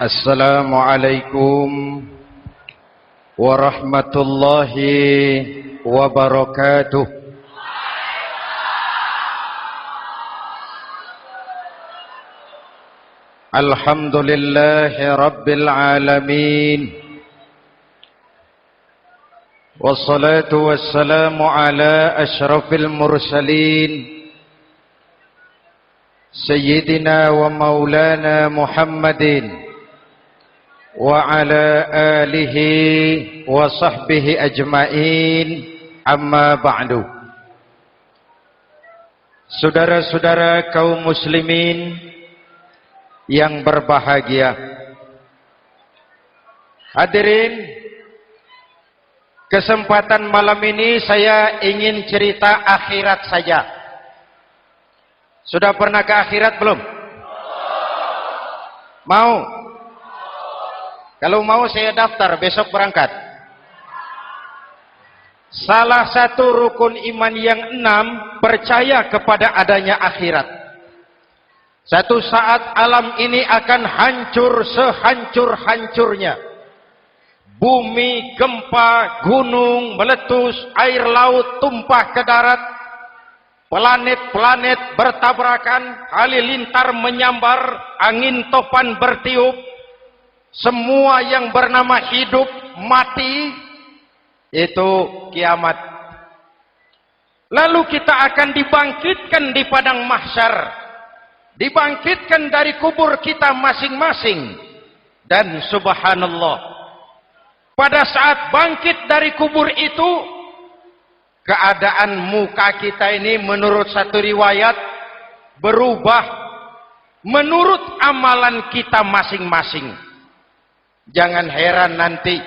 Assalamualaikum warahmatullahi wabarakatuh. Alhamdulillahi rabbil alamin. Wassalatu wassalamu ala asyrafil mursalin Sayyidina wa maulana Muhammadin wa ala alihi wa sahbihi ajma'in, amma ba'du. Saudara-saudara kaum muslimin yang berbahagia, hadirin, kesempatan malam ini saya ingin cerita akhirat saja. Sudah pernah ke akhirat belum? Mau? Kalau mau saya daftar, besok berangkat. Salah satu rukun iman yang 6, percaya kepada adanya akhirat. Satu saat alam ini akan hancur sehancur-hancurnya. Bumi, gempa, gunung, meletus, air laut tumpah ke darat. Planet-planet bertabrakan, halilintar menyambar, angin topan bertiup. Semua yang bernama hidup, mati, itu kiamat. Lalu kita akan dibangkitkan di padang mahsyar, dibangkitkan dari kubur kita masing-masing. Dan subhanallah, pada saat bangkit dari kubur itu, keadaan muka kita ini menurut satu riwayat berubah menurut amalan kita masing-masing. Jangan heran nanti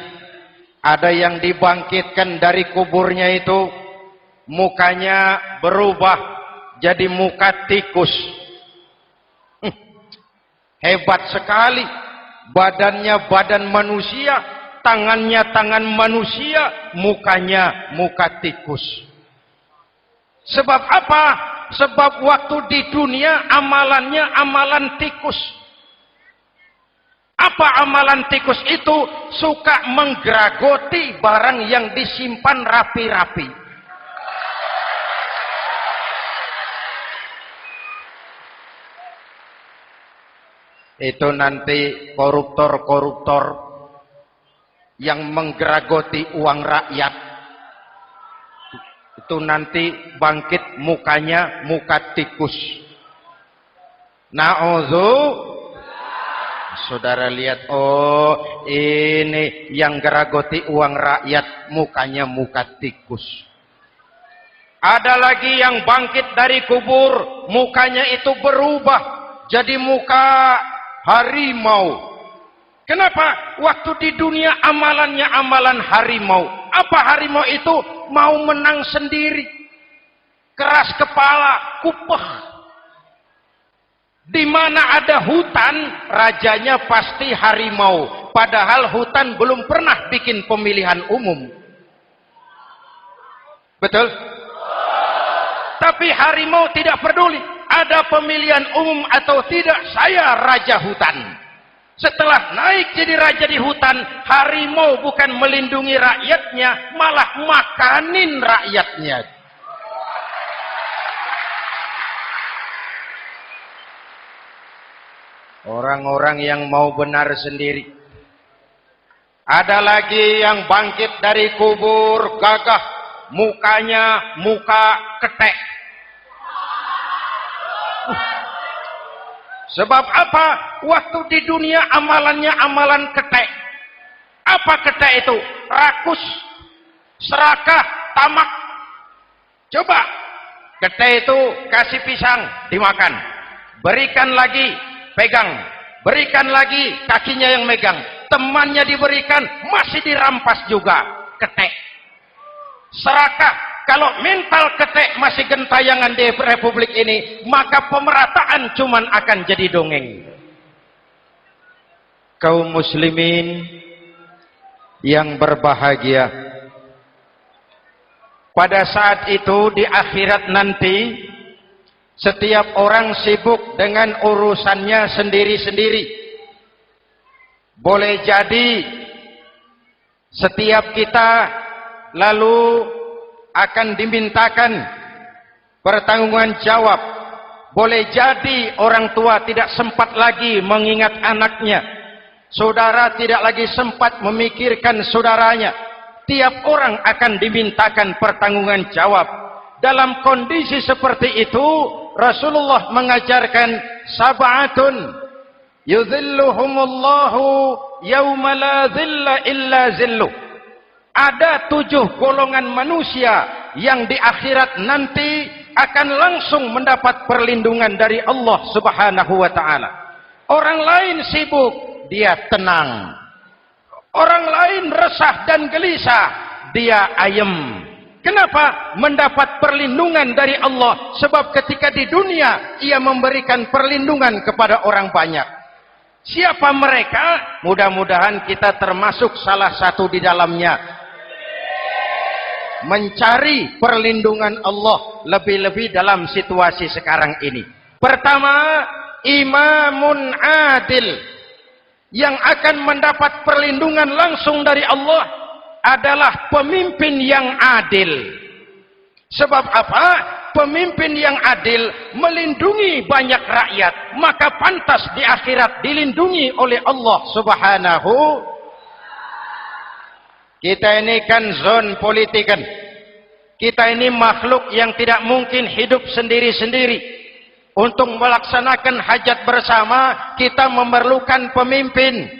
ada yang dibangkitkan dari kuburnya itu mukanya berubah jadi muka tikus. Hebat sekali, badannya badan manusia, tangannya tangan manusia, mukanya muka tikus. Sebab apa? Sebab waktu di dunia amalannya amalan tikus. Apa amalan tikus itu? Suka menggeragoti barang yang disimpan rapi-rapi. Itu nanti koruptor-koruptor yang menggeragoti uang rakyat, itu nanti bangkit mukanya muka tikus. Na'udzu. Saudara lihat, oh ini yang geragoti uang rakyat, mukanya muka tikus. Ada lagi yang bangkit dari kubur, mukanya itu berubah jadi muka harimau. Kenapa? Waktu di dunia amalannya amalan harimau. Apa harimau itu? Mau menang sendiri, keras kepala, kupeh. Di mana ada hutan, rajanya pasti harimau. Padahal hutan belum pernah bikin pemilihan umum. Betul? Tapi harimau tidak peduli ada pemilihan umum atau tidak, saya raja hutan. Setelah naik jadi raja di hutan, harimau bukan melindungi rakyatnya, malah makanin rakyatnya. Orang-orang yang mau benar sendiri. Ada lagi yang bangkit dari kubur gagah, mukanya muka ketek. Sebab apa? Waktu di dunia amalannya amalan ketek. Apa ketek itu? Rakus, serakah, tamak. Coba, ketek itu kasih pisang, dimakan. Berikan lagi, pegang. Berikan lagi, kakinya yang megang. Temannya diberikan, masih dirampas juga. Ketek. Serakah. Kalau mental ketek masih gentayangan di republik ini, maka pemerataan cuman akan jadi dongeng. Kaum muslimin yang berbahagia, pada saat itu di akhirat nanti, setiap orang sibuk dengan urusannya sendiri-sendiri. Boleh jadi setiap kita lalu akan dimintakan pertanggungan jawab. Boleh jadi orang tua tidak sempat lagi mengingat anaknya. Saudara tidak lagi sempat memikirkan saudaranya. Tiap orang akan dimintakan pertanggungan jawab. Dalam kondisi seperti itu, Rasulullah mengajarkan sab'atun yudhilluhumullahu yawma la dhilla illa zilluh. Ada 7 golongan manusia yang di akhirat nanti akan langsung mendapat perlindungan dari Allah Subhanahu wa taala. Orang lain sibuk, dia tenang. Orang lain resah dan gelisah, dia ayem. Kenapa? Mendapat perlindungan dari Allah. Sebab ketika di dunia ia memberikan perlindungan kepada orang banyak. Siapa mereka? Mudah-mudahan kita termasuk salah satu di dalamnya. Mencari perlindungan Allah lebih-lebih dalam situasi sekarang ini. Pertama, imamun adil yang akan mendapat perlindungan langsung dari Allah adalah pemimpin yang adil. Sebab apa? Pemimpin yang adil melindungi banyak rakyat, maka pantas di akhirat dilindungi oleh Allah Subhanahu. Kita ini kan zon politikan. Kita ini makhluk yang tidak mungkin hidup sendiri-sendiri. Untuk melaksanakan hajat bersama, kita memerlukan pemimpin.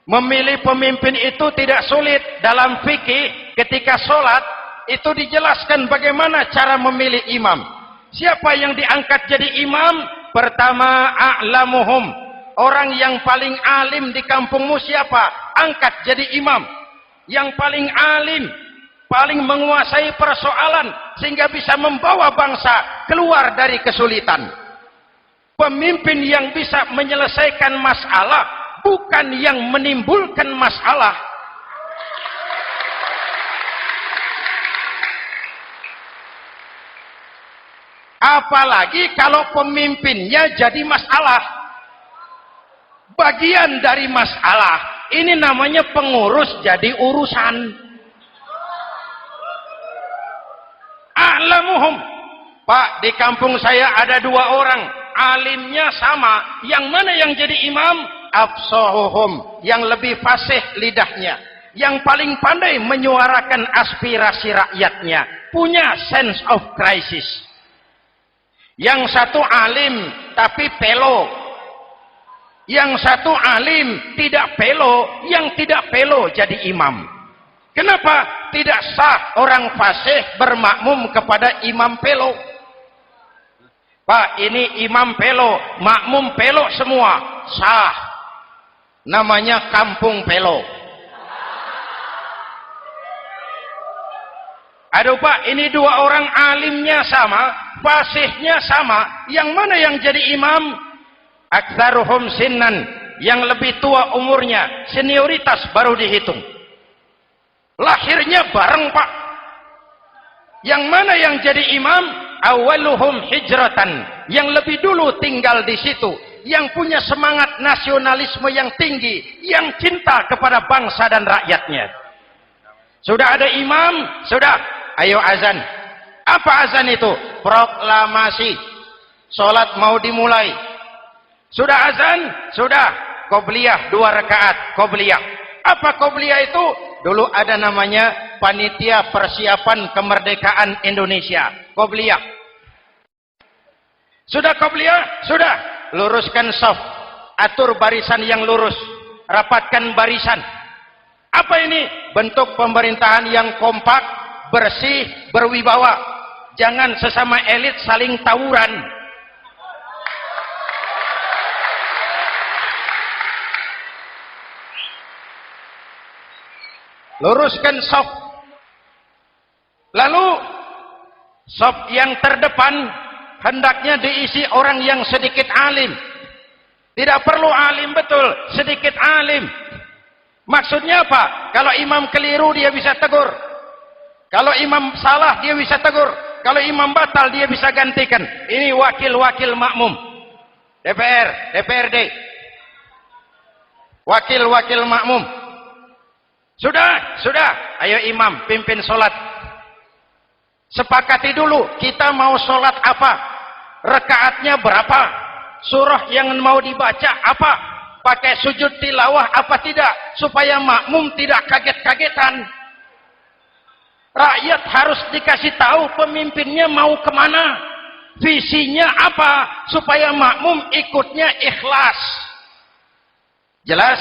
Memilih pemimpin itu tidak sulit. Dalam fikih, ketika sholat, itu dijelaskan bagaimana cara memilih imam. Siapa yang diangkat jadi imam? Pertama, a'lamuhum. Orang yang paling alim di kampungmu siapa? Angkat jadi imam. Yang paling alim, paling menguasai persoalan sehingga bisa membawa bangsa keluar dari kesulitan. Pemimpin yang bisa menyelesaikan masalah, bukan yang menimbulkan masalah. Apalagi kalau pemimpinnya jadi masalah, bagian dari masalah. Ini namanya pengurus jadi urusan. A'lamuhum. Pak, di kampung saya ada 2 orang, alimnya sama. Yang mana yang jadi imam? Afsahuhum, yang lebih fasih lidahnya, yang paling pandai menyuarakan aspirasi rakyatnya, punya sense of crisis. Yang satu alim tapi pelo. Yang satu alim tidak pelo, yang tidak pelo jadi imam. Kenapa? Tidak sah orang fasih bermakmum kepada imam pelo. Pak, ini imam pelo, makmum pelo semua. Sah. Namanya kampung pelo. Aduh Pak, ini 2 orang alimnya sama, fasihnya sama. Yang mana yang jadi imam? Aktsaruhum sinnan, yang lebih tua umurnya, senioritas baru dihitung. Lahirnya bareng Pak. Yang mana yang jadi imam? Awaluhum hijratan, yang lebih dulu tinggal di situ, yang punya semangat nasionalisme yang tinggi, yang cinta kepada bangsa dan rakyatnya. Sudah ada imam, sudah, ayo azan. Apa azan itu? Proklamasi. Salat mau dimulai. Sudah azan? Sudah. Qobliyah 2 rakaat. Qobliyah. Apa qobliyah itu? Dulu ada namanya Panitia Persiapan Kemerdekaan Indonesia. Qobliyah. Sudah qobliyah? Sudah. Luruskan shaf. Atur barisan yang lurus. Rapatkan barisan. Apa ini? Bentuk pemerintahan yang kompak, bersih, berwibawa. Jangan sesama elit saling tawuran. Luruskan shaf. Lalu shaf yang terdepan hendaknya diisi orang yang sedikit alim. Tidak perlu alim betul, sedikit alim. Maksudnya apa? Kalau imam keliru dia bisa tegur. Kalau imam salah dia bisa tegur. Kalau imam batal dia bisa gantikan. Ini wakil-wakil makmum. DPR, DPRD. wakil-wakil makmum. Sudah. Ayo imam, pimpin sholat. Sepakati dulu, kita mau sholat apa? Rakaatnya berapa? Surah yang mau dibaca apa? Pakai sujud tilawah apa tidak? Supaya makmum tidak kaget-kagetan. Rakyat harus dikasih tahu pemimpinnya mau kemana. Visinya apa? Supaya makmum ikutnya ikhlas. Jelas?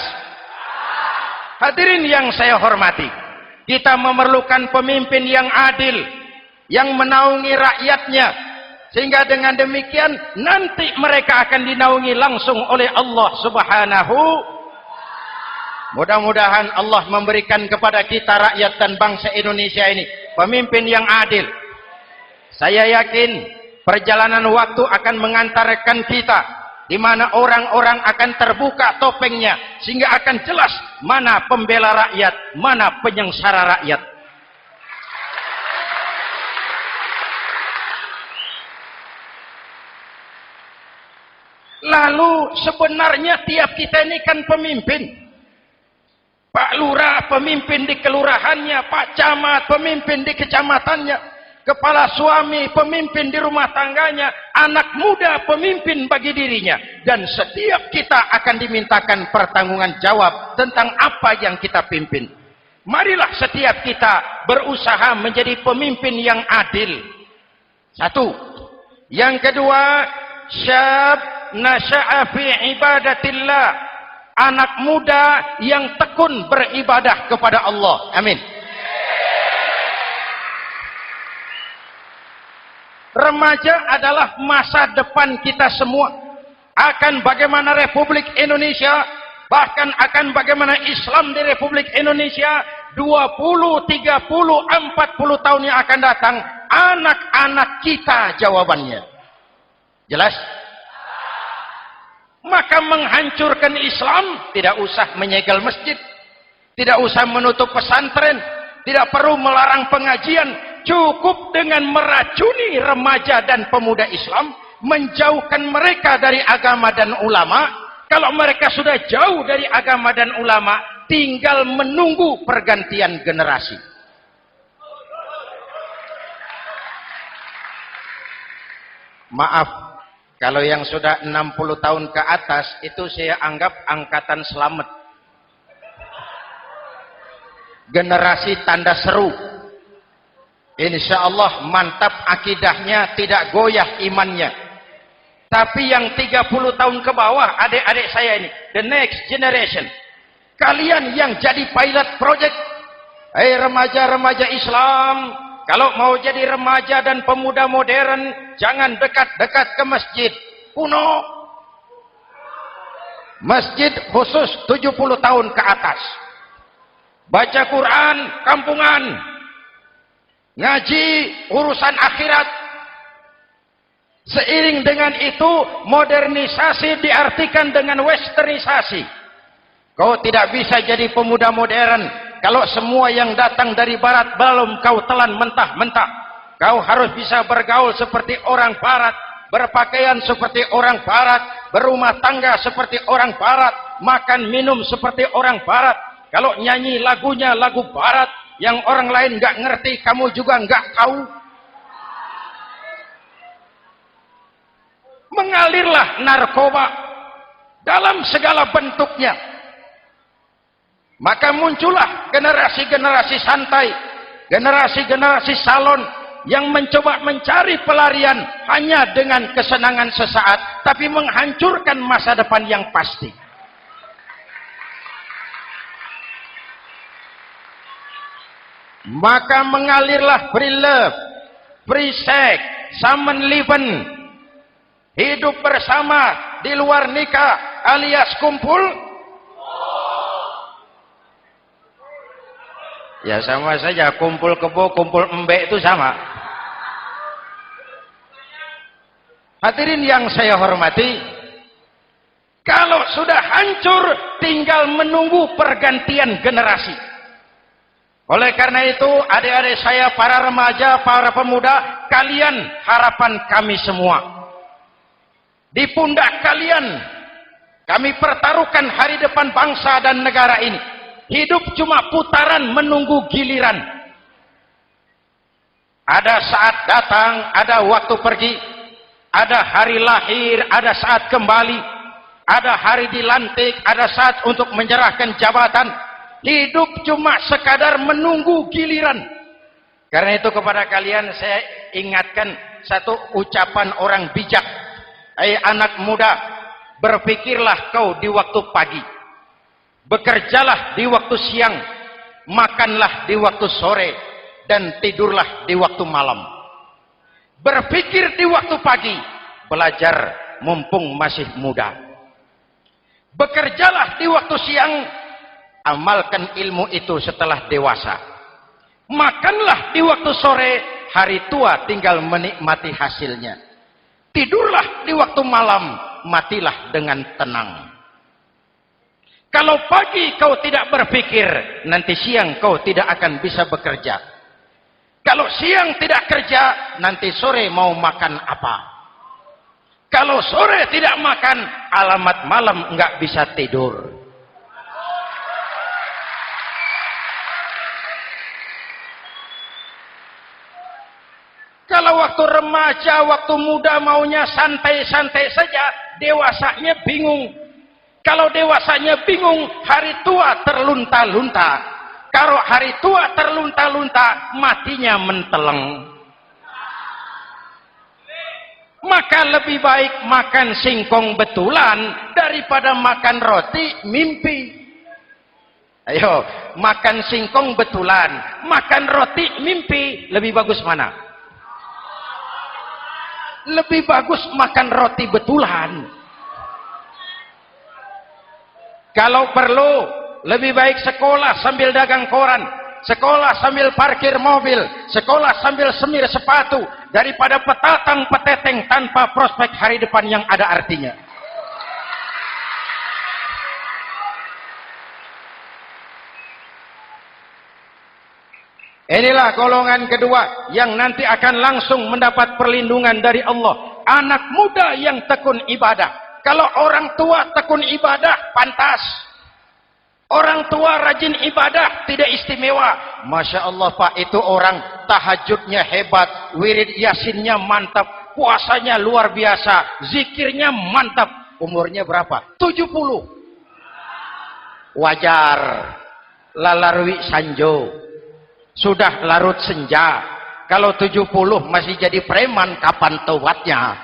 Hadirin yang saya hormati, kita memerlukan pemimpin yang adil, yang menaungi rakyatnya, sehingga dengan demikian nanti mereka akan dinaungi langsung oleh Allah Subhanahu. Mudah-mudahan Allah memberikan kepada kita rakyat dan bangsa Indonesia ini pemimpin yang adil. Saya yakin perjalanan waktu akan mengantarkan kita di mana orang-orang akan terbuka topengnya, sehingga akan jelas mana pembela rakyat, mana penyengsara rakyat. Lalu sebenarnya tiap kita ini kan pemimpin. Pak Lurah pemimpin di kelurahannya, Pak Camat pemimpin di kecamatannya, kepala suami pemimpin di rumah tangganya, anak muda pemimpin bagi dirinya, dan setiap kita akan dimintakan pertanggungan jawab tentang apa yang kita pimpin. Marilah setiap kita berusaha menjadi pemimpin yang adil. Satu. Yang kedua, syab nasya'a fi ibadatillah, anak muda yang tekun beribadah kepada Allah. Amin. Remaja adalah masa depan kita semua. Akan bagaimana Republik Indonesia, bahkan akan bagaimana Islam di Republik Indonesia 20, 30, 40 tahun yang akan datang, anak-anak kita jawabannya. Jelas? Maka menghancurkan Islam tidak usah menyegel masjid, tidak usah menutup pesantren, tidak perlu melarang pengajian, cukup dengan meracuni remaja dan pemuda Islam, menjauhkan mereka dari agama dan ulama. Kalau mereka sudah jauh dari agama dan ulama, tinggal menunggu pergantian generasi. Maaf, kalau yang sudah 60 tahun ke atas, itu saya anggap angkatan selamat. Generasi tanda seru. Insya Allah mantap akidahnya, tidak goyah imannya. Tapi yang 30 tahun ke bawah, adik-adik saya ini, the next generation, kalian yang jadi pilot project. Hei remaja-remaja Islam, kalau mau jadi remaja dan pemuda modern, jangan dekat-dekat ke masjid kuno. Masjid khusus 70 tahun ke atas. Baca Quran kampungan, ngaji urusan akhirat. Seiring dengan itu, modernisasi diartikan dengan westernisasi. Kau tidak bisa jadi pemuda modern kalau semua yang datang dari barat belum kau telan mentah-mentah. Kau harus bisa bergaul seperti orang barat, berpakaian seperti orang barat, berumah tangga seperti orang barat, makan minum seperti orang barat. Kalau nyanyi lagunya lagu barat yang orang lain nggak ngerti, kamu juga nggak tahu. Mengalirlah narkoba dalam segala bentuknya. Maka muncullah generasi-generasi santai, generasi-generasi salon yang mencoba mencari pelarian hanya dengan kesenangan sesaat, tapi menghancurkan masa depan yang pasti. Maka mengalirlah free love, free sex, Samenleben, hidup bersama di luar nikah alias kumpul. Ya sama saja, kumpul kebo, kumpul embek itu sama. Hadirin yang saya hormati, kalau sudah hancur tinggal menunggu pergantian generasi. Oleh karena itu, adik-adik saya, para remaja, para pemuda, kalian harapan kami semua. Di pundak kalian Kami pertaruhkan hari depan bangsa dan negara ini. Hidup cuma putaran menunggu giliran. Ada saat datang, ada waktu pergi. Ada hari lahir, ada saat kembali. Ada hari dilantik, ada saat untuk menyerahkan jabatan. Hidup cuma sekadar menunggu giliran. Karena itu kepada kalian saya ingatkan satu ucapan orang bijak. Hai anak muda, berpikirlah kau di waktu pagi. Bekerjalah di waktu siang. Makanlah di waktu sore. Dan tidurlah di waktu malam. Berpikir di waktu pagi. Belajar mumpung masih muda. Bekerjalah di waktu siang. Amalkan ilmu itu setelah dewasa. Makanlah di waktu sore. Hari tua tinggal menikmati hasilnya. Tidurlah di waktu malam. Matilah dengan tenang. Kalau pagi kau tidak berpikir, nanti siang kau tidak akan bisa bekerja. Kalau siang tidak kerja, nanti sore mau makan apa? Kalau sore tidak makan, alamat malam enggak bisa tidur. Kalau waktu remaja, waktu muda maunya santai-santai saja, dewasanya bingung. Kalau dewasanya bingung, hari tua terlunta-lunta. Kalau hari tua terlunta-lunta, matinya menteleng. Maka lebih baik makan singkong betulan daripada makan roti mimpi. Ayo, makan singkong betulan, makan roti mimpi, lebih bagus mana? Lebih bagus makan roti betulan. Kalau perlu, lebih baik sekolah sambil dagang koran, sekolah sambil parkir mobil, sekolah sambil semir sepatu, daripada petatang peteteng tanpa prospek hari depan yang ada artinya. Inilah golongan kedua yang nanti akan langsung mendapat perlindungan dari Allah. Anak muda yang tekun ibadah. Kalau orang tua tekun ibadah, pantas. Orang tua rajin ibadah, tidak istimewa. Masya Allah Pak, itu orang tahajudnya hebat, wirid yasinnya mantap, puasanya luar biasa, zikirnya mantap. Umurnya berapa? 70. Wajar. Lalarwi sanjo. Sudah larut senja. Kalau 70 masih jadi preman, kapan tobatnya?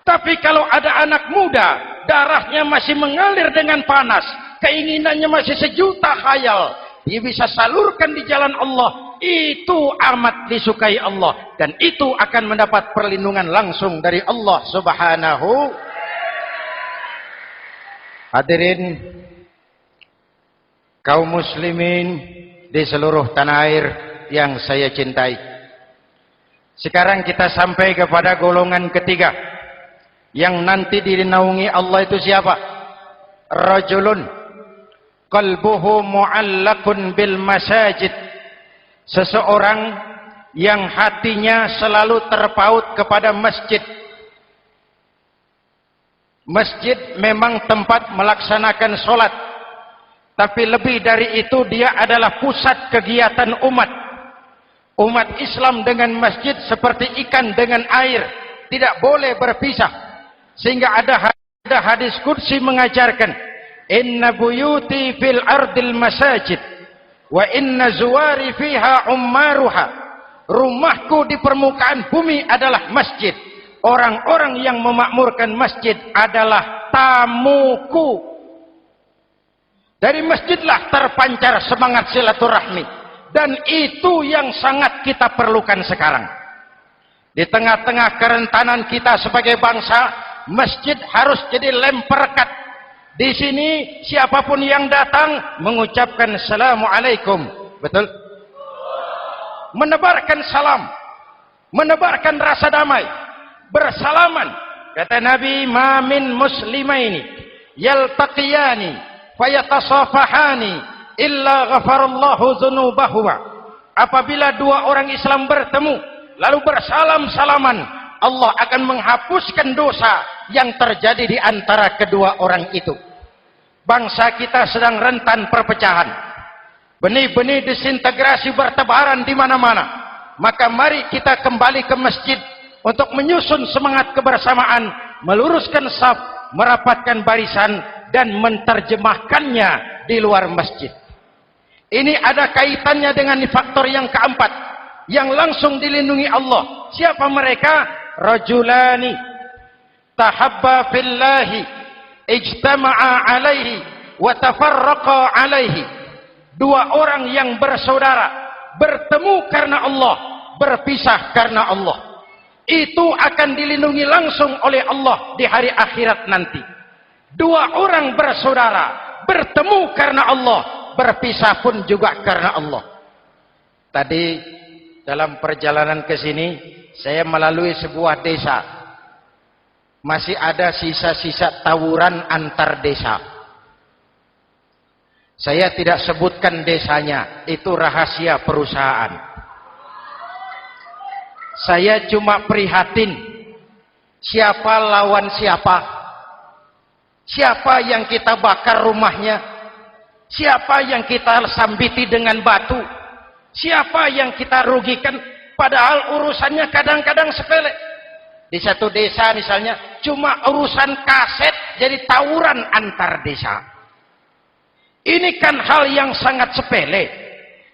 Tapi kalau ada anak muda, darahnya masih mengalir dengan panas, keinginannya masih sejuta khayal, dia bisa salurkan di jalan Allah, itu amat disukai Allah, dan itu akan mendapat perlindungan langsung dari Allah Subhanahu. Hadirin kaum muslimin di seluruh tanah air yang saya cintai. Sekarang kita sampai kepada golongan ketiga. Yang nanti dinaungi Allah itu siapa? Rajulun qalbuhu mu'allakun bil masajid. Seseorang yang hatinya selalu terpaut kepada masjid. Masjid memang tempat melaksanakan sholat, tapi lebih dari itu dia adalah pusat kegiatan umat. Umat Islam dengan masjid seperti ikan dengan air, tidak boleh berpisah. Sehingga ada hadis qudsi mengajarkan, inna buyuti fil ardil masajid wa inna zuwari fiha ummaruha. Rumahku di permukaan bumi adalah masjid. Orang-orang yang memakmurkan masjid adalah tamuku. Dari masjidlah terpancar semangat silaturahmi, dan itu yang sangat kita perlukan sekarang. Di tengah-tengah kerentanan kita sebagai bangsa, masjid harus jadi lem perekat. Di sini siapapun yang datang mengucapkan assalamualaikum, betul? Menebarkan salam, menebarkan rasa damai, bersalaman. Kata Nabi, ma min muslimaini yaltaqiyani fayatasafahani illa ghafarallahu dzunubahuma. Apabila dua orang Islam bertemu lalu bersalam-salaman, Allah akan menghapuskan dosa yang terjadi di antara kedua orang itu. Bangsa kita sedang rentan perpecahan. Benih-benih disintegrasi bertebaran di mana-mana. Maka mari kita kembali ke masjid untuk menyusun semangat kebersamaan, meluruskan saf, merapatkan barisan, dan menerjemahkannya di luar masjid. Ini ada kaitannya dengan faktor yang keempat, yang langsung dilindungi Allah. Siapa mereka? Rajulani tahabba fillahi ijtama'a alaihi wa tafarraqa alaihi. Dua orang yang bersaudara, bertemu karena Allah, berpisah karena Allah. Itu akan dilindungi langsung oleh Allah di hari akhirat nanti. Dua orang bersaudara, bertemu karena Allah, berpisah pun juga karena Allah. Tadi dalam perjalanan ke sini, saya melalui sebuah desa. Masih ada sisa-sisa tawuran antar desa. Saya tidak sebutkan desanya, itu rahasia perusahaan. Saya cuma prihatin, siapa lawan siapa? Siapa yang kita bakar rumahnya? Siapa yang kita sambiti dengan batu? Siapa yang kita rugikan? Padahal urusannya kadang-kadang sepele. Di satu desa misalnya, cuma urusan kaset jadi tawuran antar desa. Ini kan hal yang sangat sepele.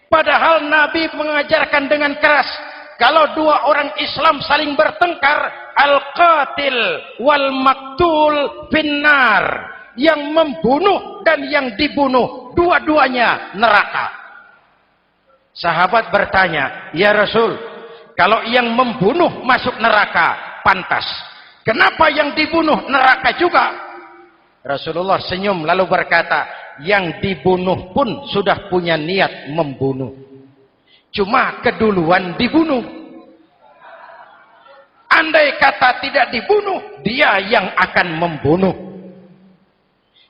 Padahal Nabi mengajarkan dengan keras, kalau dua orang Islam saling bertengkar, al-qatil wal maktul finnar. Yang membunuh dan yang dibunuh, dua-duanya neraka. Sahabat bertanya, ya Rasul, kalau yang membunuh masuk neraka, pantas. Kenapa yang dibunuh neraka juga? Rasulullah senyum lalu berkata, yang dibunuh pun sudah punya niat membunuh. Cuma keduluan dibunuh. Andai kata tidak dibunuh, dia yang akan membunuh.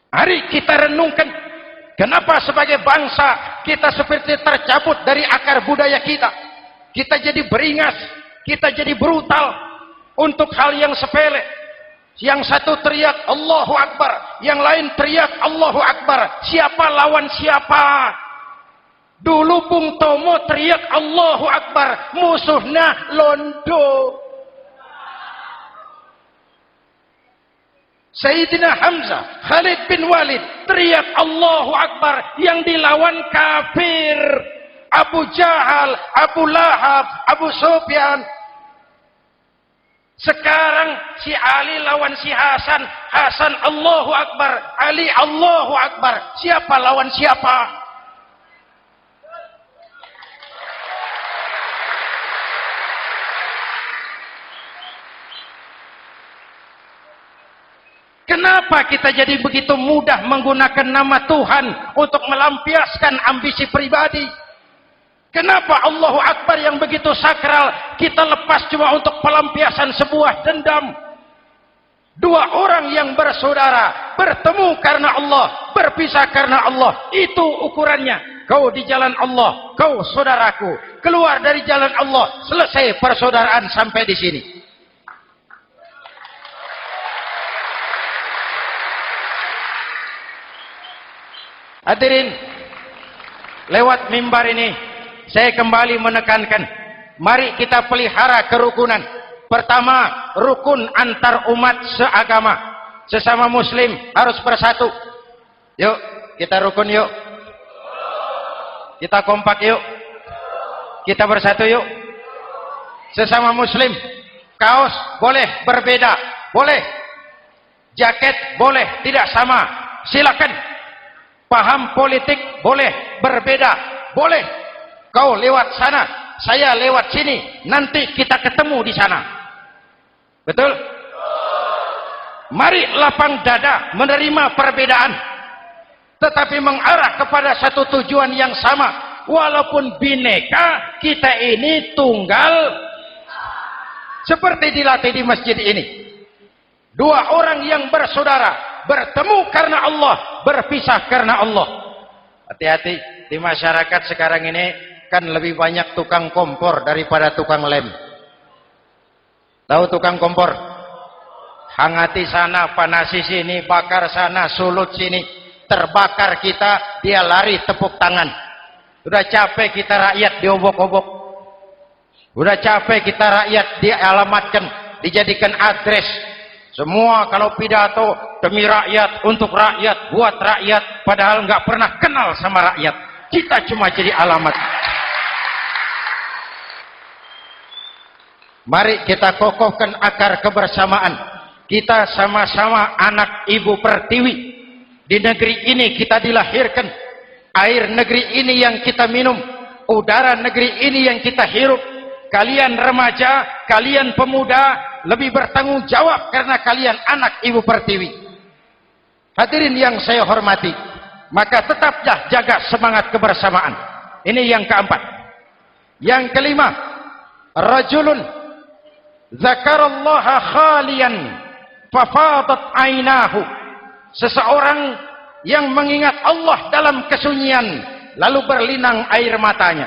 Mari kita renungkan, kenapa sebagai bangsa kita seperti tercabut dari akar budaya kita. Kita jadi beringas, kita jadi brutal untuk hal yang sepele. Yang satu teriak Allahu Akbar, yang lain teriak Allahu Akbar. Siapa lawan siapa? Dulu Bung Tomo teriak Allahu Akbar, musuhnya londo. Sayyidina Hamzah, Khalid bin Walid teriak Allahu Akbar, yang dilawan kafir. Abu Jahal, Abu Lahab, Abu Sufyan. Sekarang si Ali lawan si Hasan, Hasan Allahu Akbar, Ali Allahu Akbar. Siapa lawan siapa? Kenapa kita jadi begitu mudah menggunakan nama Tuhan untuk melampiaskan ambisi pribadi? Kenapa Allahu Akbar yang begitu sakral kita lepas cuma untuk pelampiasan sebuah dendam? Dua orang yang bersaudara bertemu karena Allah, berpisah karena Allah. Itu ukurannya. Kau di jalan Allah, kau saudaraku. Keluar dari jalan Allah, selesai persaudaraan sampai di sini. Hadirin, lewat mimbar ini saya kembali menekankan, mari kita pelihara kerukunan. Pertama, rukun antar umat seagama, sesama muslim harus bersatu. Yuk, kita rukun yuk. Kita kompak yuk. Kita bersatu yuk. Sesama muslim, kaos boleh berbeda, boleh. Jaket boleh tidak sama, silakan. Paham politik boleh berbeda, boleh. Kau lewat sana, saya lewat sini, nanti kita ketemu di sana. Betul? Mari lapang dada menerima perbedaan, tetapi mengarah kepada satu tujuan yang sama. Walaupun bineka, kita ini tunggal. Seperti dilatih di masjid ini. Dua orang yang bersaudara bertemu karena Allah, berpisah karena Allah. Hati-hati, di masyarakat sekarang ini kan lebih banyak tukang kompor daripada tukang lem. Tahu tukang kompor? Hangati sana, panasi sini, bakar sana, sulut sini. Terbakar kita, dia lari tepuk tangan. Udah capek kita rakyat diobok-obok. Udah capek kita rakyat dialamatkan, dijadikan address. Semua kalau pidato demi rakyat, untuk rakyat, buat rakyat, padahal nggak pernah kenal sama rakyat. Kita cuma jadi alamat. Mari kita kokohkan akar kebersamaan. Kita sama-sama anak Ibu Pertiwi. Di negeri ini kita dilahirkan. Air negeri ini yang kita minum. Udara negeri ini yang kita hirup. Kalian remaja, kalian pemuda, lebih bertanggung jawab karena kalian anak Ibu Pertiwi. Hadirin yang saya hormati, maka tetaplah jaga semangat kebersamaan. Ini yang keempat. Yang kelima, rajulun zakarallaha khalian fafadat ainahu. Seseorang yang mengingat Allah dalam kesunyian lalu berlinang air matanya.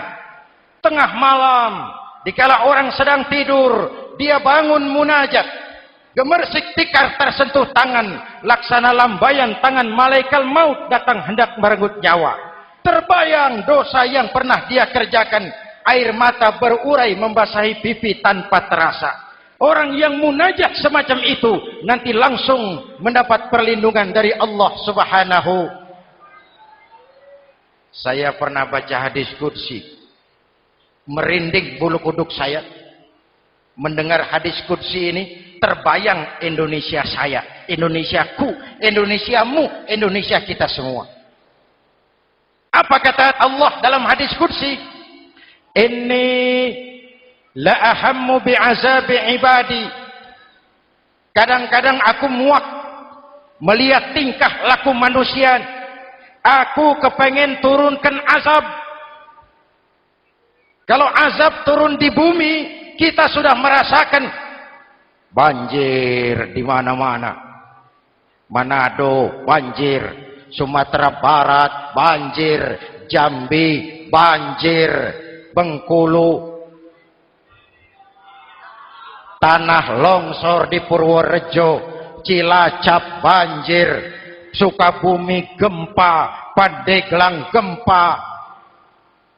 Tengah malam, dikala orang sedang tidur, dia bangun munajat. Gemersik tikar tersentuh tangan, laksana lambaian tangan malaikat maut datang hendak merenggut nyawa. Terbayang dosa yang pernah dia kerjakan, air mata berurai membasahi pipi tanpa terasa. Orang yang munajat semacam itu nanti langsung mendapat perlindungan dari Allah Subhanahu. Saya pernah baca hadis qudsi, merinding bulu kuduk saya mendengar hadis qudsi ini. Terbayang Indonesia saya, Indonesiaku, Indonesiamu, Indonesia kita semua. Apa kata Allah dalam hadis qudsi? Inni la ahammu bi'azabi ibadi. Kadang-kadang aku muak melihat tingkah laku manusia. Aku kepengen turunkan azab. Kalau azab turun di bumi, kita sudah merasakan banjir di mana-mana. Manado banjir, Sumatera Barat banjir, Jambi banjir, Bengkulu, tanah longsor di Purworejo, Cilacap banjir, Sukabumi gempa, Pandeglang gempa,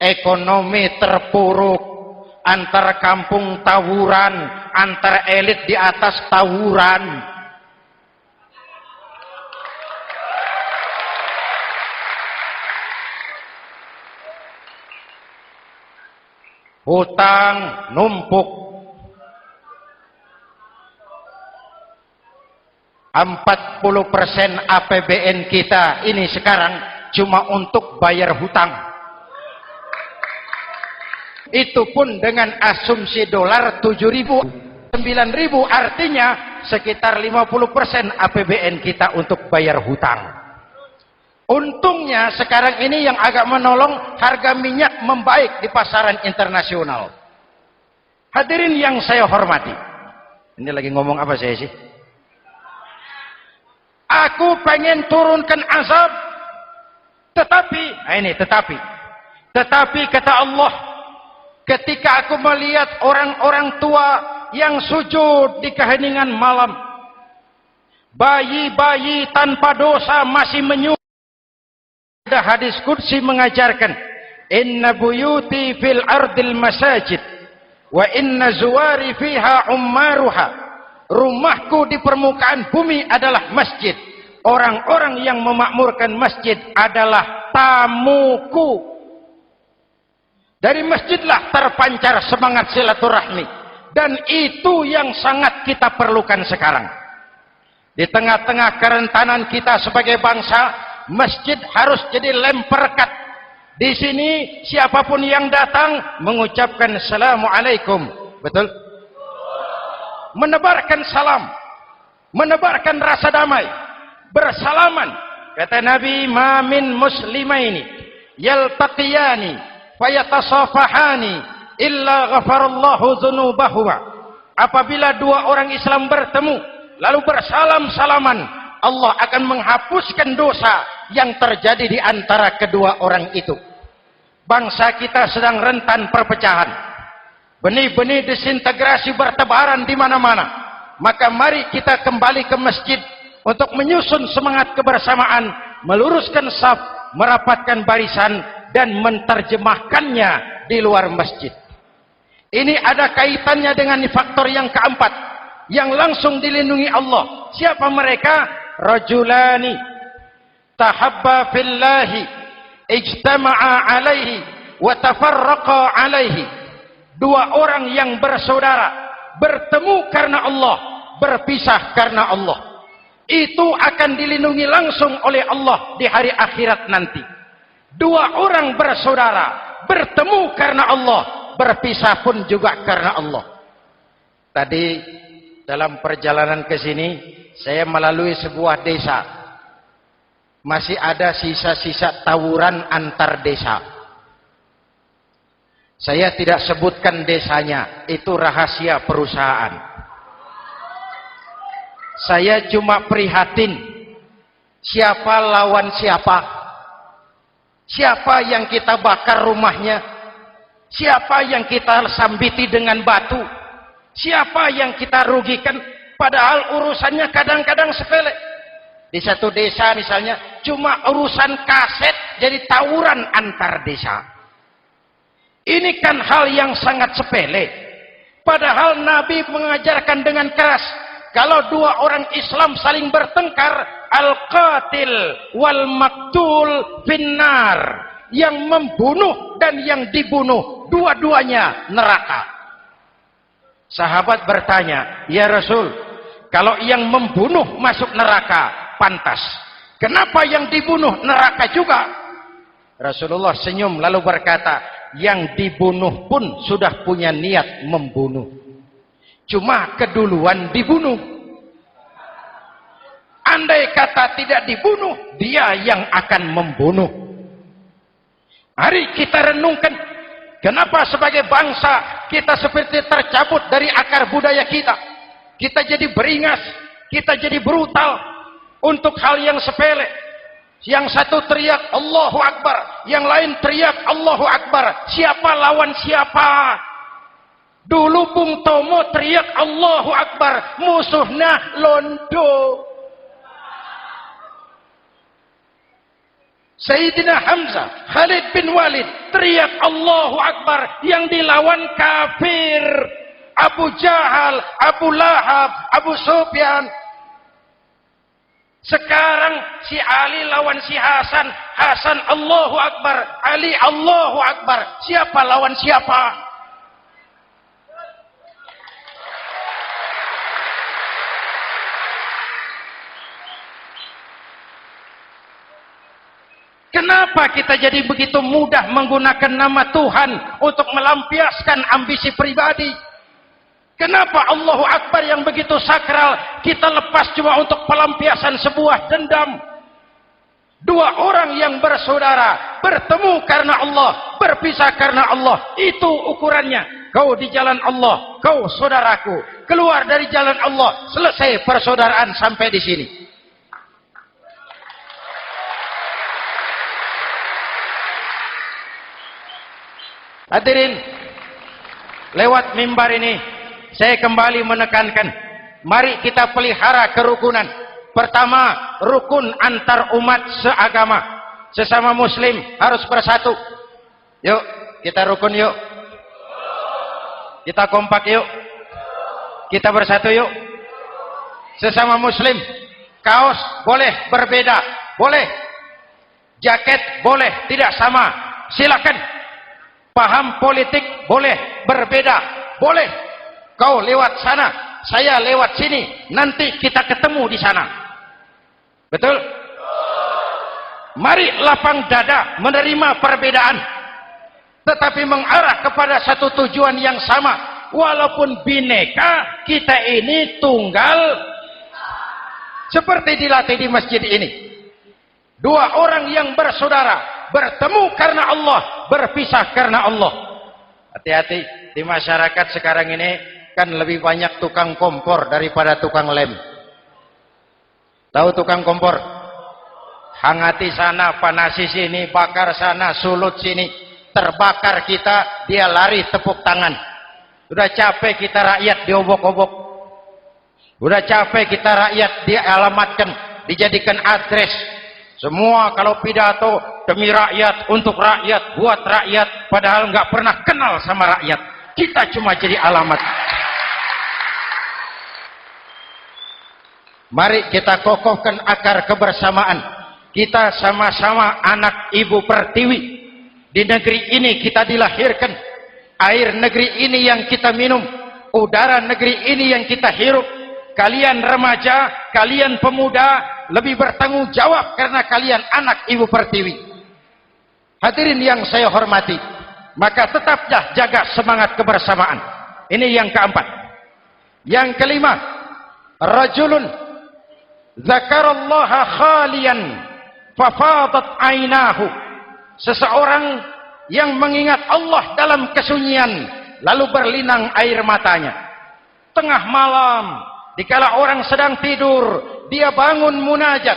ekonomi terpuruk, antar kampung tawuran, antar elit di atas tawuran. Hutang numpuk. 40% APBN kita ini sekarang cuma untuk bayar hutang. Itu pun dengan asumsi dolar 7.000, 9.000, artinya sekitar 50% APBN kita untuk bayar hutang. Untungnya sekarang ini yang agak menolong, harga minyak membaik di pasaran internasional. Hadirin yang saya hormati, ini lagi ngomong apa saya sih? Aku pengen turunkan azab, tetapi kata Allah, ketika aku melihat orang-orang tua yang sujud di keheningan malam, bayi-bayi tanpa dosa masih menyujud. Ada hadis qudsi mengajarkan, inna buyuti fil ardil masajid wa inna zuwari fiha ummaruha. Rumahku di permukaan bumi adalah masjid. Orang-orang yang memakmurkan masjid adalah tamuku. Dari masjidlah terpancar semangat silaturahmi. Dan itu yang sangat kita perlukan sekarang. Di tengah-tengah kerentanan kita sebagai bangsa, masjid harus jadi lem perekat. Di sini siapapun yang datang mengucapkan assalamualaikum. Betul? Menebarkan salam, menebarkan rasa damai, bersalaman. Kata Nabi, ma min muslimaini yaltaqiyani fayatasafahani illa ghafarallahu dzunubahuma. Apabila dua orang Islam bertemu lalu bersalam-salaman, Allah akan menghapuskan dosa yang terjadi di antara kedua orang itu. Bangsa kita sedang rentan perpecahan. Benih-benih disintegrasi bertebaran di mana-mana. Maka mari kita kembali ke masjid untuk menyusun semangat kebersamaan, meluruskan saf, merapatkan barisan, dan menerjemahkannya di luar masjid. Ini ada kaitannya dengan faktor yang keempat, yang langsung dilindungi Allah. Siapa mereka? Rajulani tahabba fillahi ijtama'a alaihi wa tafarraqa alaihi. Dua orang yang bersaudara, bertemu karena Allah, berpisah karena Allah. Itu akan dilindungi langsung oleh Allah di hari akhirat nanti. Dua orang bersaudara, bertemu karena Allah, berpisah pun juga karena Allah. Tadi dalam perjalanan ke sini, saya melalui sebuah desa. Masih ada sisa-sisa tawuran antar desa. Saya tidak sebutkan desanya, itu rahasia perusahaan. Saya cuma prihatin, siapa lawan siapa? Siapa yang kita bakar rumahnya? Siapa yang kita sambiti dengan batu? Siapa yang kita rugikan? Padahal urusannya kadang-kadang sepele. Di satu desa misalnya, cuma urusan kaset jadi tawuran antar desa. Ini kan hal yang sangat sepele. Padahal Nabi mengajarkan dengan keras, kalau dua orang Islam saling bertengkar, al-qatil wal maktul finnar. Yang membunuh dan yang dibunuh, dua-duanya neraka. Sahabat bertanya, ya Rasul, kalau yang membunuh masuk neraka, pantas. Kenapa yang dibunuh neraka juga? Rasulullah senyum lalu berkata, yang dibunuh pun sudah punya niat membunuh. Cuma keduluan dibunuh. Andai kata tidak dibunuh, dia yang akan membunuh. Mari kita renungkan, kenapa sebagai bangsa kita seperti tercabut dari akar budaya kita. Kita jadi beringas, kita jadi brutal untuk hal yang sepele. Yang satu teriak Allahu Akbar, yang lain teriak Allahu Akbar. Siapa lawan siapa? Dulu Bung Tomo teriak Allahu Akbar, musuhnya londo. Sayyidina Hamzah, Khalid bin Walid teriak Allahu Akbar, yang dilawan kafir. Abu Jahal, Abu Lahab, Abu Sufyan. Sekarang si Ali lawan si Hasan, Hasan Allahu Akbar, Ali Allahu Akbar. Siapa lawan siapa? Kenapa kita jadi begitu mudah menggunakan nama Tuhan untuk melampiaskan ambisi pribadi? Kenapa Allahu Akbar yang begitu sakral kita lepas cuma untuk pelampiasan sebuah dendam? Dua orang yang bersaudara bertemu karena Allah, berpisah karena Allah. Itu ukurannya. Kau di jalan Allah, kau saudaraku. Keluar dari jalan Allah, selesai persaudaraan sampai di sini. Hadirin, lewat mimbar ini saya kembali menekankan, mari kita pelihara kerukunan. Pertama, rukun antar umat seagama. Sesama muslim harus bersatu. Yuk, kita rukun yuk. Kita kompak yuk. Kita bersatu yuk. Sesama muslim, kaos boleh berbeda, boleh. Jaket boleh tidak sama, silakan. Paham politik boleh berbeda, boleh. Kau lewat sana, saya lewat sini, nanti kita ketemu di sana. Betul? Mari lapang dada menerima perbedaan, tetapi mengarah kepada satu tujuan yang sama. Walaupun bineka, kita ini tunggal. Seperti dilatih di masjid ini. Dua orang yang bersaudara, bertemu karena Allah, berpisah karena Allah. Hati-hati, di masyarakat sekarang ini kan lebih banyak tukang kompor daripada tukang lem. Tahu tukang kompor? Hangati sana, panasi sini, bakar sana, sulut sini. Terbakar kita, dia lari tepuk tangan. Sudah capek kita rakyat diobok-obok. Sudah capek kita rakyat dialamatkan, dijadikan address. Semua kalau pidato demi rakyat, untuk rakyat, buat rakyat, padahal nggak pernah kenal sama rakyat. Kita cuma jadi alamat. Mari kita kokohkan akar kebersamaan. Kita sama-sama anak Ibu Pertiwi. Di negeri ini kita dilahirkan. Air negeri ini yang kita minum. Udara negeri ini yang kita hirup. Kalian remaja, kalian pemuda, lebih bertanggung jawab karena kalian anak Ibu Pertiwi. Hadirin yang saya hormati, maka tetaplah jaga semangat kebersamaan. Ini yang keempat. Yang kelima, rajulun zakarallaha khalian fafadat ainahu. Seseorang yang mengingat Allah dalam kesunyian lalu berlinang air matanya. Tengah malam, dikala orang sedang tidur, dia bangun munajat.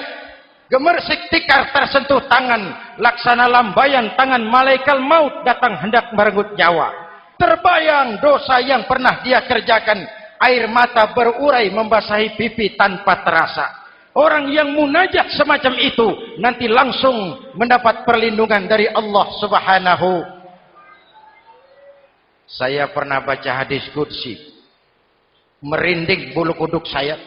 Gemersik tikar tersentuh tangan, laksana lambaian tangan malaikat maut datang hendak merenggut nyawa. Terbayang dosa yang pernah dia kerjakan, air mata berurai membasahi pipi tanpa terasa. Orang yang munajat semacam itu nanti langsung mendapat perlindungan dari Allah Subhanahu. Saya pernah baca hadis qudsi, merinding bulu kuduk saya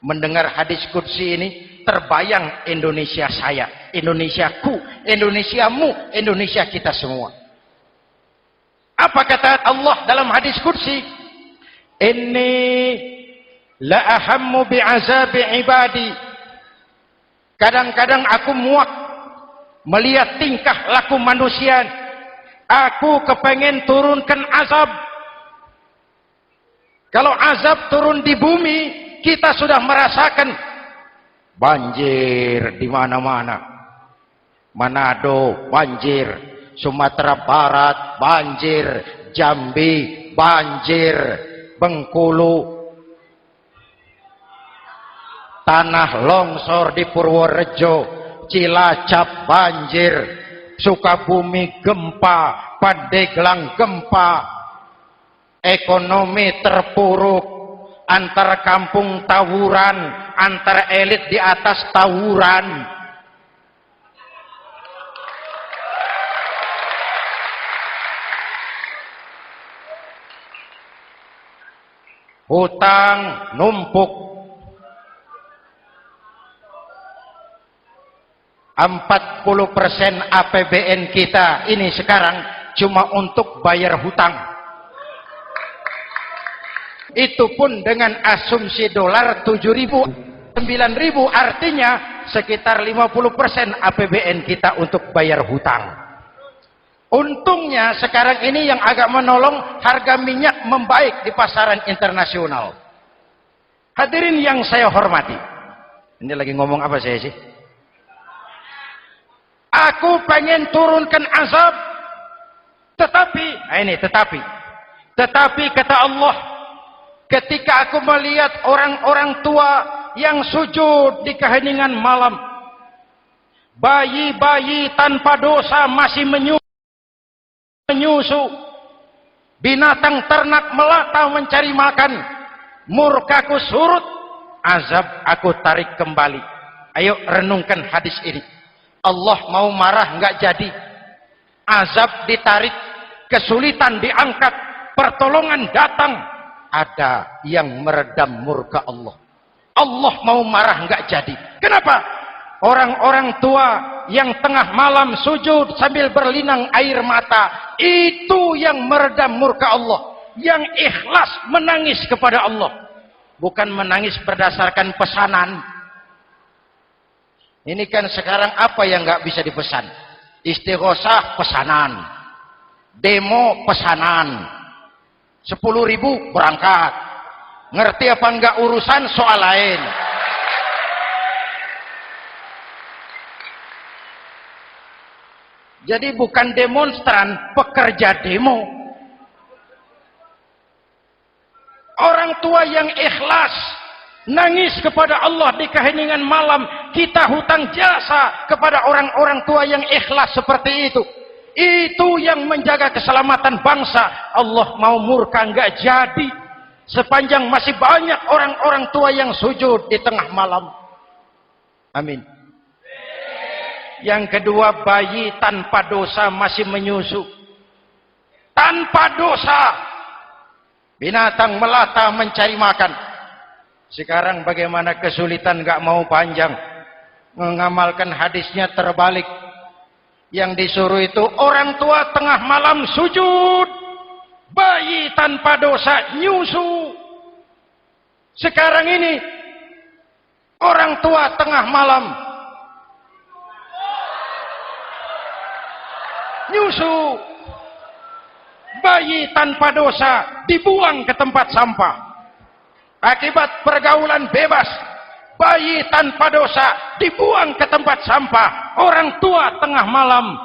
mendengar hadis qudsi ini. Terbayang Indonesia saya, Indonesiaku, Indonesiamu, Indonesia kita semua. Apa kata Allah dalam hadis qudsi? Inni la ahammu bi'azabi ibadi. Kadang-kadang aku muak melihat tingkah laku manusia. Aku kepengen turunkan azab. Kalau azab turun di bumi, kita sudah merasakan banjir di mana-mana. Manado banjir, Sumatera Barat banjir, Jambi banjir, Bengkulu, tanah longsor di Purworejo, Cilacap banjir, Sukabumi gempa, Pandeglang gempa, ekonomi terpuruk, antar kampung tawuran, antar elit di atas tawuran. Hutang numpuk. 40% APBN kita ini sekarang cuma untuk bayar hutang. Itu pun dengan asumsi dolar 7.000, 9.000, artinya sekitar 50% APBN kita untuk bayar hutang. Untungnya sekarang ini yang agak menolong, harga minyak membaik di pasaran internasional. Hadirin yang saya hormati, ini lagi ngomong apa saya sih? Aku pengen turunkan azab, tetapi kata Allah, ketika aku melihat orang-orang tua yang sujud di keheningan malam, bayi-bayi tanpa dosa masih menyusu, binatang ternak melata mencari makan, murkaku surut, azab aku tarik kembali. Ayo renungkan hadis ini. Allah mau marah nggak jadi, azab ditarik, kesulitan diangkat, pertolongan datang, ada yang meredam murka Allah. Allah mau marah nggak jadi. Kenapa? Orang-orang tua yang tengah malam sujud sambil berlinang air mata, itu yang meredam murka Allah. Yang ikhlas menangis kepada Allah, bukan menangis berdasarkan pesanan. Ini kan sekarang apa yang nggak bisa dipesan? Istighosah pesanan, demo pesanan, 10.000 berangkat. Ngerti apa enggak urusan soal lain. Jadi bukan demonstran, pekerja demo. Orang tua yang ikhlas nangis kepada Allah di keheningan malam, kita hutang jasa kepada orang-orang tua yang ikhlas seperti itu. Itu yang menjaga keselamatan bangsa. Allah mau murka enggak jadi sepanjang masih banyak orang-orang tua yang sujud di tengah malam. Amin. Yang kedua, bayi tanpa dosa masih menyusu. Tanpa dosa. Binatang melata mencari makan. Sekarang bagaimana kesulitan, enggak mau panjang. Mengamalkan hadisnya terbalik. Yang disuruh itu orang tua tengah malam sujud, bayi tanpa dosa nyusu. Sekarang ini orang tua tengah malam nyusu, bayi tanpa dosa dibuang ke tempat sampah. Akibat pergaulan bebas, bayi tanpa dosa dibuang ke tempat sampah. Orang tua tengah malam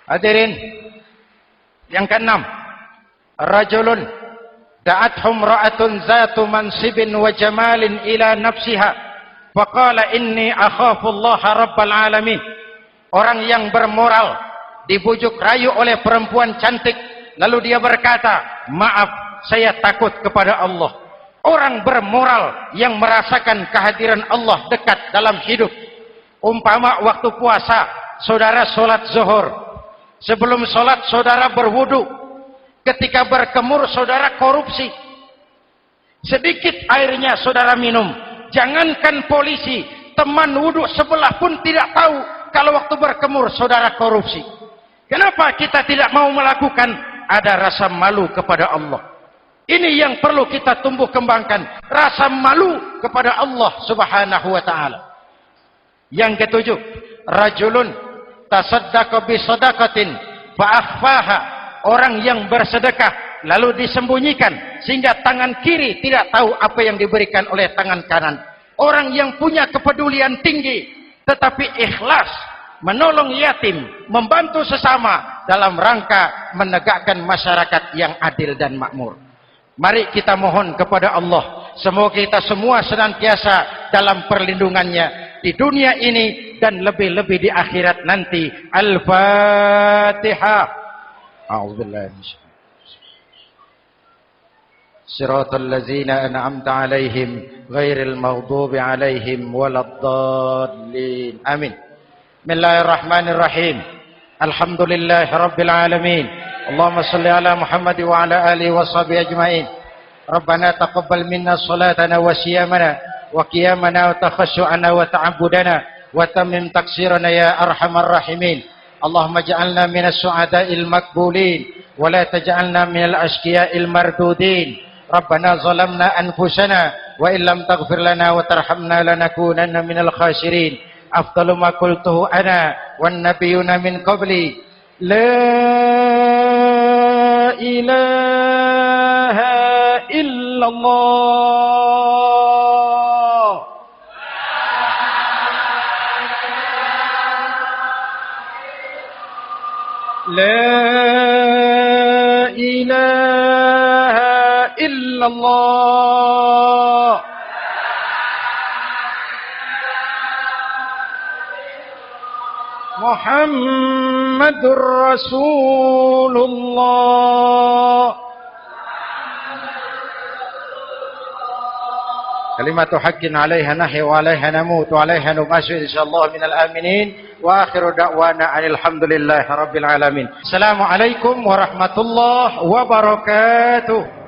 hadirin. Yang keenam, rajulun da'athum ra'atun zatu mansibin wa jamalin ila nafsiha faqala inni akhafu Allah rabbal alamin. Orang yang bermoral dibujuk rayu oleh perempuan cantik, lalu dia berkata, maaf, saya takut kepada Allah. Orang bermoral yang merasakan kehadiran Allah dekat dalam hidup. Umpama waktu puasa, saudara sholat zuhur. Sebelum sholat, saudara berwudu. Ketika berkemur, saudara korupsi. Sedikit airnya saudara minum. Jangankan polisi, teman wudu sebelah pun tidak tahu kalau waktu berkemur saudara korupsi. Kenapa kita tidak mau melakukan? Ada rasa malu kepada Allah. Ini yang perlu kita tumbuh kembangkan. Rasa malu kepada Allah subhanahu wa ta'ala. Yang ketujuh, rajulun tasaddaqa bisadaqatin fa'akhfaha. Orang yang bersedekah lalu disembunyikan sehingga tangan kiri tidak tahu apa yang diberikan oleh tangan kanan. Orang yang punya kepedulian tinggi tetapi ikhlas menolong yatim, membantu sesama dalam rangka menegakkan masyarakat yang adil dan makmur. Mari kita mohon kepada Allah, semoga kita semua senantiasa dalam perlindungannya di dunia ini dan lebih-lebih di akhirat nanti. Al-Fatihah. A'udzubillahi minasyaitonir Siratal ladzina an'amta 'alaihim ghairil maghdubi 'alaihim waladdallin. Amin. Bismillahirrahmanirrahim. Alhamdulillahi rabbil alamin. Allahumma salli ala Muhammad wa ala alihi wa sahbihi ajma'in. Rabbana taqabbal minna salatana wa siyamana wa qiyamana wa takhashu'ana wa ta'abbudana wa tammim taqsirana ya arhamar rahimin. Allahumma ja'alna minas su'ada'il maqbulin wa la taj'alna minal ashqiya'il mardudin. Rabbana zalamna anfusana wa illam taghfir lana wa tarhamna lanakunanna minal khasirin. Afdalu ma qultuhu ana wan nabiyuna min qabli la ilaha illallah. La ilaha illallah. Muhammadur Rasulullah. Kalimatu haqqin 'alaiha nahya wa 'alaiha namut wa 'alaiha nubashir insyaallah minal aminin wa akhiru da'wana alhamdulillahi rabbil alamin. Assalamualaikum warahmatullahi wabarakatuh.